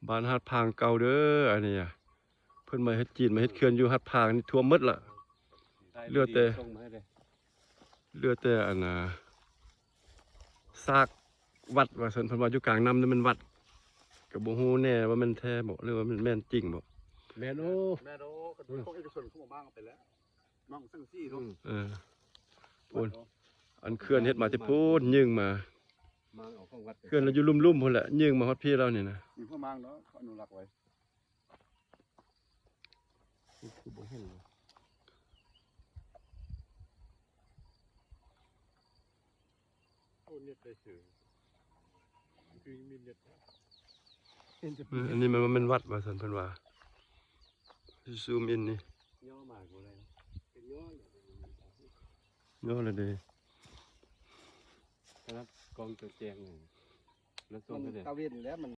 บ้านหัดพางเก่าเด้ออันนี้อ่ะเพิ่นมาเฮ็ดจีนมาเฮ็ดเขื่อนอยู่หัดพางนี่ท่วมหมดละเหลือแต่อันน่ะซากวัดว่าซั่นเพิ่นว่าอยู่กลางน้ำนี่มันวัดก็บ่ฮู้แน่ว่ามันแท้บ่หรือว่ามันแม่นจริงบ่แม่นโอ้กระตุ้นพวกเอกชนเข้ามาบ้างไปแล้วน้องสังซี่ทุกพูนอันเขื่อนเฮ็ดมาที่พูนยิงมาออกของวัดเขื่อนเราอยู่ลุ่มๆพุ่นแหละยิงมาฮอดพี่เรานี่นะมีพ่อมางเนาะเขาอนุรักษ์ไว้คือบ่เห็นโอ้เน็ตไปสื่อคือมีเน็ตอันนี้มันเป็นวัดว่าซั่นเพิ่นว่าซูมอินนี่ย่อมากบ่ได้เป็นย่ย่อเลยเด้ครับกองตัวแจงแล้วส่งไปเด้ตะเวนแล้วมัน